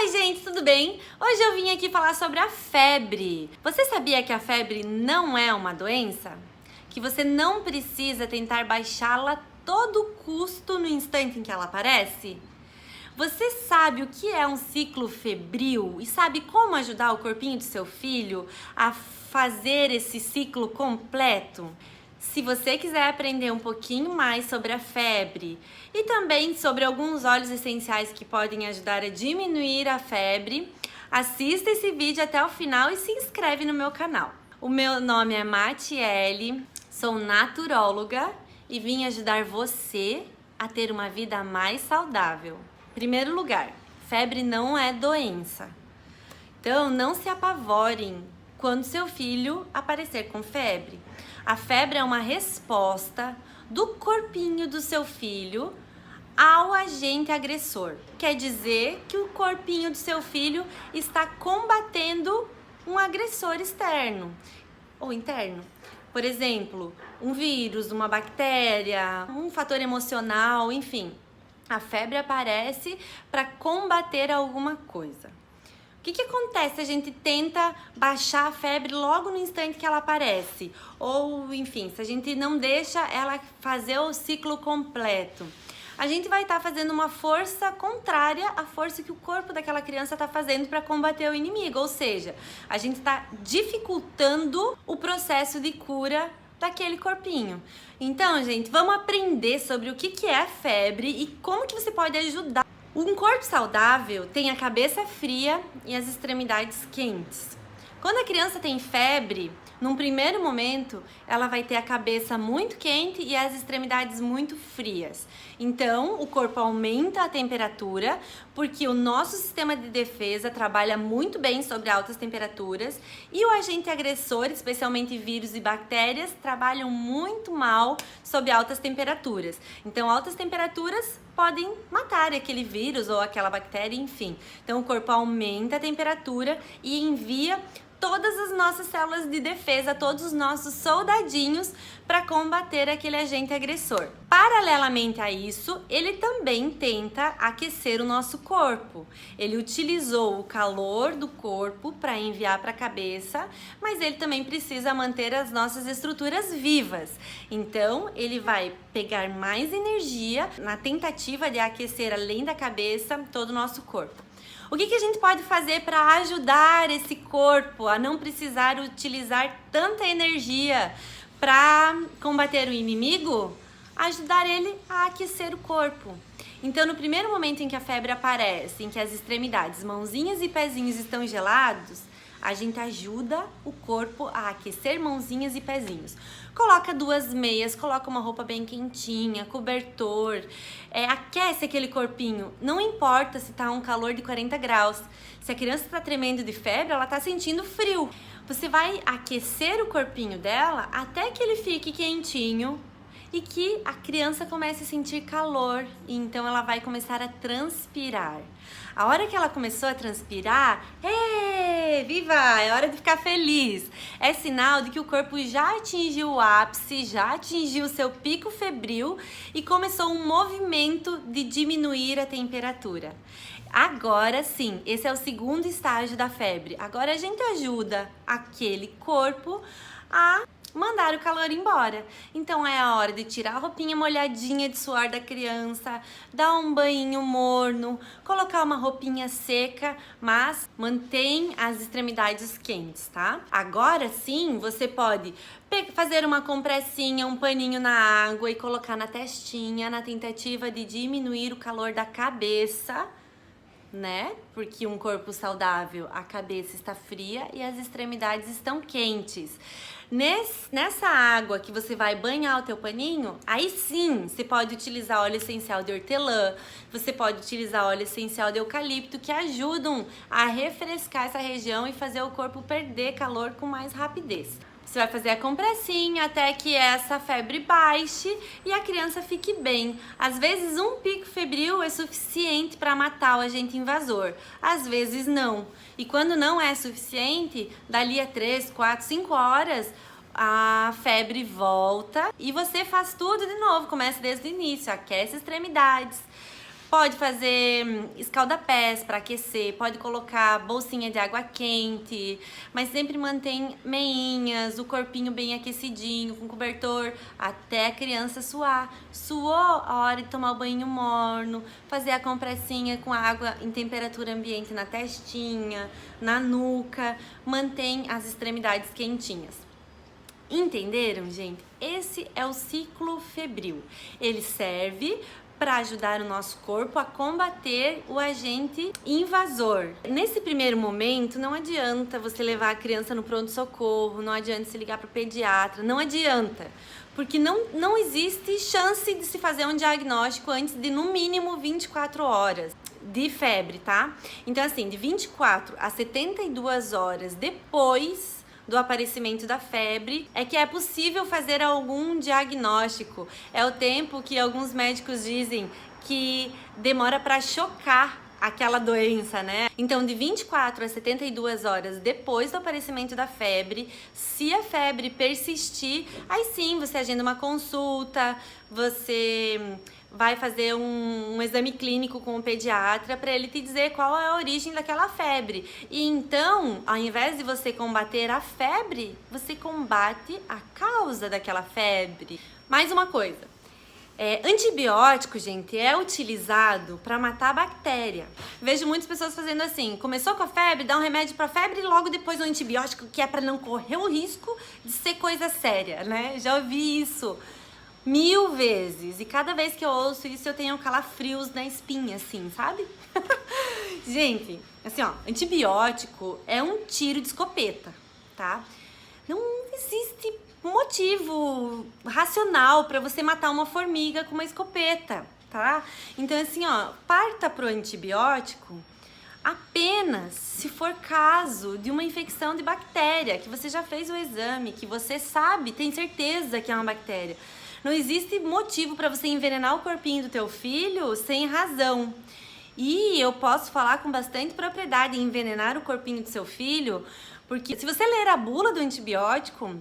Oi gente, tudo bem? Hoje eu vim aqui falar sobre a febre. Você sabia que a febre não é uma doença? Que você não precisa tentar baixá-la a todo custo no instante em que ela aparece? Você sabe o que é um ciclo febril e sabe como ajudar o corpinho do seu filho a fazer esse ciclo completo? Se você quiser aprender um pouquinho mais sobre a febre e também sobre alguns óleos essenciais que podem ajudar a diminuir a febre, assista esse vídeo até o final e se inscreve no meu canal. O meu nome é Matiele, sou naturóloga e vim ajudar você a ter uma vida mais saudável. Em primeiro lugar, febre não é doença. Então, não se apavorem quando seu filho aparecer com febre. A febre é uma resposta do corpinho do seu filho ao agente agressor. Quer dizer que o corpinho do seu filho está combatendo um agressor externo ou interno. Por exemplo, um vírus, uma bactéria, um fator emocional, enfim. A febre aparece para combater alguma coisa. O que acontece se a gente tenta baixar a febre logo no instante que ela aparece? Ou, enfim, se a gente não deixa ela fazer o ciclo completo? A gente vai estar fazendo uma força contrária à força que o corpo daquela criança está fazendo para combater o inimigo. Ou seja, a gente está dificultando o processo de cura daquele corpinho. Então, gente, vamos aprender sobre o que é a febre e como que você pode ajudar. Um corpo saudável tem a cabeça fria e as extremidades quentes. Quando a criança tem febre, num primeiro momento, ela vai ter a cabeça muito quente e as extremidades muito frias. Então, o corpo aumenta a temperatura, porque o nosso sistema de defesa trabalha muito bem sobre altas temperaturas e o agente agressor, especialmente vírus e bactérias, trabalham muito mal sob altas temperaturas. Então, altas temperaturas podem matar aquele vírus ou aquela bactéria, enfim. Então, o corpo aumenta a temperatura e envia todas as nossas células de defesa, todos os nossos soldadinhos para combater aquele agente agressor. Paralelamente a isso, ele também tenta aquecer o nosso corpo. Ele utilizou o calor do corpo para enviar para a cabeça, mas ele também precisa manter as nossas estruturas vivas. Então, ele vai pegar mais energia na tentativa de aquecer além da cabeça todo o nosso corpo. O que a gente pode fazer para ajudar esse corpo a não precisar utilizar tanta energia para combater o inimigo? Ajudar ele a aquecer o corpo. Então, no primeiro momento em que a febre aparece, em que as extremidades, mãozinhas e pezinhos estão gelados, a gente ajuda o corpo a aquecer mãozinhas e pezinhos. Coloca 2 meias, coloca uma roupa bem quentinha, cobertor, aquece aquele corpinho. Não importa se tá um calor de 40 graus. Se a criança tá tremendo de febre, ela tá sentindo frio. Você vai aquecer o corpinho dela até que ele fique quentinho e que a criança comece a sentir calor, e então ela vai começar a transpirar. A hora que ela começou a transpirar, viva! É hora de ficar feliz. É sinal de que o corpo já atingiu o ápice, já atingiu o seu pico febril e começou um movimento de diminuir a temperatura. Agora sim, esse é o segundo estágio da febre. Agora a gente ajuda aquele corpo a mandar o calor embora. Então é a hora de tirar a roupinha molhadinha de suor da criança, dar um banho morno, colocar uma roupinha seca, mas mantém as extremidades quentes, tá? Agora sim, você pode fazer uma compressinha, um paninho na água e colocar na testinha, na tentativa de diminuir o calor da cabeça, né? Porque um corpo saudável, a cabeça está fria e as extremidades estão quentes. Nessa água que você vai banhar o teu paninho, aí sim você pode utilizar óleo essencial de hortelã, você pode utilizar óleo essencial de eucalipto, que ajudam a refrescar essa região e fazer o corpo perder calor com mais rapidez. Você vai fazer a compressinha até que essa febre baixe e a criança fique bem. Às vezes um pico febril é suficiente para matar o agente invasor, às vezes não. E quando não é suficiente, dali a 3, 4, 5 horas, a febre volta e você faz tudo de novo, começa desde o início, aquece as extremidades, Pode fazer escalda-pés para aquecer, pode colocar bolsinha de água quente, mas sempre mantém meinhas, o corpinho bem aquecidinho, com cobertor, até a criança suar. Suou, a hora de tomar o banho morno, fazer a compressinha com água em temperatura ambiente na testinha, na nuca, mantém as extremidades quentinhas. Entenderam, gente? Esse é o ciclo febril. Ele serve para ajudar o nosso corpo a combater o agente invasor. Nesse primeiro momento, não adianta você levar a criança no pronto-socorro, não adianta se ligar para o pediatra, não adianta, porque não existe chance de se fazer um diagnóstico antes de, no mínimo, 24 horas de febre, tá? Então, assim, de 24 a 72 horas depois do aparecimento da febre, é que é possível fazer algum diagnóstico. É o tempo que alguns médicos dizem que demora para chocar aquela doença, né? Então, de 24 a 72 horas depois do aparecimento da febre, se a febre persistir, aí sim você agenda uma consulta, você vai fazer um exame clínico com o pediatra para ele te dizer qual é a origem daquela febre. E então, ao invés de você combater a febre, você combate a causa daquela febre. Mais uma coisa. Antibiótico, gente, é utilizado para matar a bactéria. Vejo muitas pessoas fazendo assim: começou com a febre, dá um remédio para febre e logo depois um antibiótico, que é para não correr o risco de ser coisa séria, né? Já ouvi isso 1000 vezes, e cada vez que eu ouço isso eu tenho calafrios na espinha, assim, sabe? Gente, assim, ó, antibiótico é um tiro de escopeta, tá? Não existe motivo racional para você matar uma formiga com uma escopeta, tá? Então, assim, ó, parta pro antibiótico apenas se for caso de uma infecção de bactéria, que você já fez o exame, que você sabe, tem certeza que é uma bactéria. Não existe motivo para você envenenar o corpinho do teu filho sem razão. E eu posso falar com bastante propriedade em envenenar o corpinho do seu filho, porque se você ler a bula do antibiótico,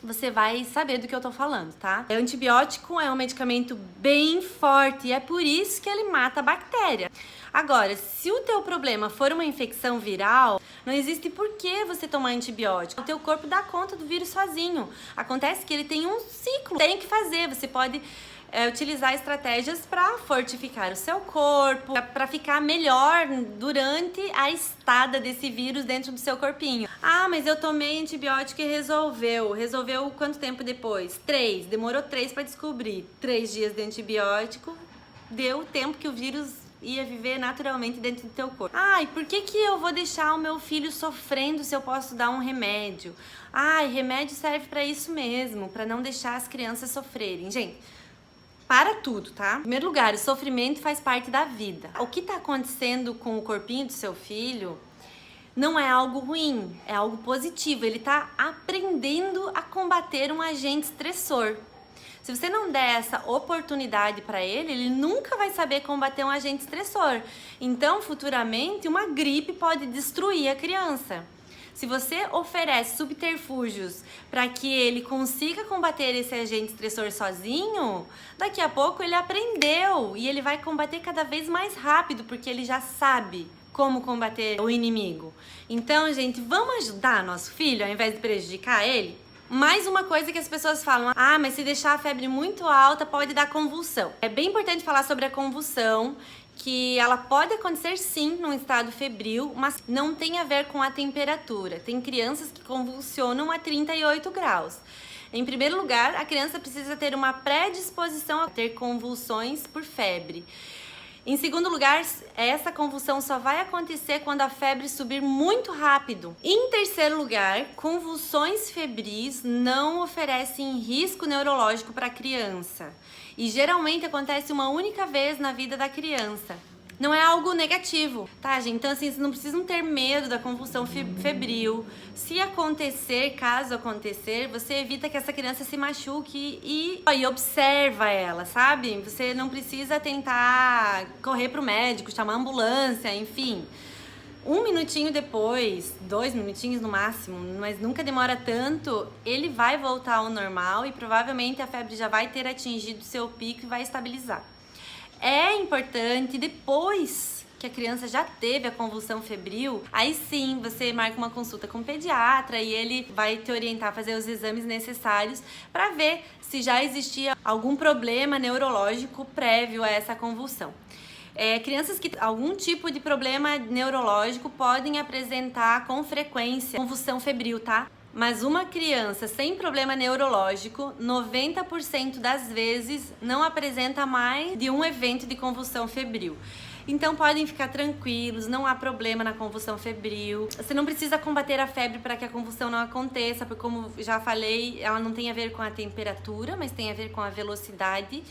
você vai saber do que eu tô falando, tá? O antibiótico é um medicamento bem forte e é por isso que ele mata a bactéria. Agora, se o teu problema for uma infecção viral, não existe por que você tomar antibiótico. O teu corpo dá conta do vírus sozinho. Acontece que ele tem um ciclo, tem que fazer. Você pode utilizar estratégias para fortificar o seu corpo, para ficar melhor durante a estada desse vírus dentro do seu corpinho. Ah, mas eu tomei antibiótico e resolveu. Resolveu quanto tempo depois? 3. Demorou 3 para descobrir. 3 dias de antibiótico deu o tempo que o vírus ia viver naturalmente dentro do teu corpo. Ai, por que eu vou deixar o meu filho sofrendo se eu posso dar um remédio? Ai, remédio serve para isso mesmo, para não deixar as crianças sofrerem. Gente, para tudo, tá? Em primeiro lugar, o sofrimento faz parte da vida. O que tá acontecendo com o corpinho do seu filho não é algo ruim, é algo positivo. Ele tá aprendendo a combater um agente estressor. Se você não der essa oportunidade para ele, ele nunca vai saber combater um agente estressor. Então, futuramente, uma gripe pode destruir a criança. Se você oferece subterfúgios para que ele consiga combater esse agente estressor sozinho, daqui a pouco ele aprendeu e ele vai combater cada vez mais rápido, porque ele já sabe como combater o inimigo. Então, gente, vamos ajudar nosso filho ao invés de prejudicar ele? Mais uma coisa que as pessoas falam: ah, mas se deixar a febre muito alta pode dar convulsão. É bem importante falar sobre a convulsão, que ela pode acontecer sim num estado febril, mas não tem a ver com a temperatura. Tem crianças que convulsionam a 38 graus. Em primeiro lugar, a criança precisa ter uma predisposição a ter convulsões por febre. Em segundo lugar, essa convulsão só vai acontecer quando a febre subir muito rápido. Em terceiro lugar, convulsões febris não oferecem risco neurológico para a criança. E geralmente acontece uma única vez na vida da criança. Não é algo negativo, tá, gente? Então, assim, vocês não precisam ter medo da convulsão febril. Se acontecer, caso acontecer, você evita que essa criança se machuque e observa ela, sabe? Você não precisa tentar correr pro médico, chamar a ambulância, enfim. 1 minutinho depois, 2 minutinhos no máximo, mas nunca demora tanto, ele vai voltar ao normal e provavelmente a febre já vai ter atingido seu pico e vai estabilizar. É importante depois que a criança já teve a convulsão febril, aí sim você marca uma consulta com o pediatra e ele vai te orientar a fazer os exames necessários para ver se já existia algum problema neurológico prévio a essa convulsão. Crianças que têm algum tipo de problema neurológico podem apresentar com frequência convulsão febril, tá? Mas uma criança sem problema neurológico, 90% das vezes não apresenta mais de um evento de convulsão febril. Então podem ficar tranquilos, não há problema na convulsão febril. Você não precisa combater a febre para que a convulsão não aconteça, porque como já falei, ela não tem a ver com a temperatura, mas tem a ver com a velocidade.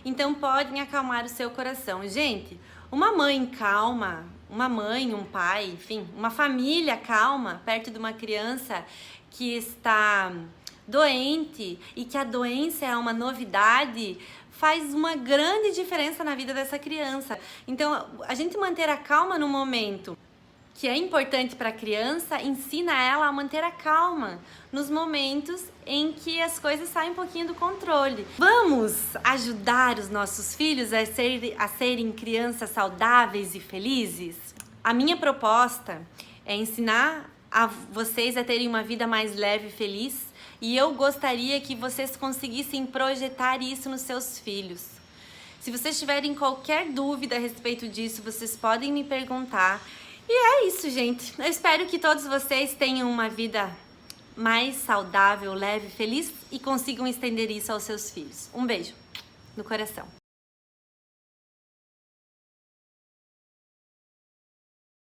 Então podem acalmar o seu coração. Gente, uma mãe calma, uma mãe, um pai, enfim, uma família calma perto de uma criança que está doente e que a doença é uma novidade, faz uma grande diferença na vida dessa criança. Então, a gente manter a calma no momento que é importante para a criança, ensina ela a manter a calma nos momentos em que as coisas saem um pouquinho do controle. Vamos ajudar os nossos filhos a serem crianças saudáveis e felizes? A minha proposta é ensinar a vocês a terem uma vida mais leve e feliz, e eu gostaria que vocês conseguissem projetar isso nos seus filhos. Se vocês tiverem qualquer dúvida a respeito disso, vocês podem me perguntar. E é isso, gente. Eu espero que todos vocês tenham uma vida mais saudável, leve, feliz e consigam estender isso aos seus filhos. Um beijo no coração.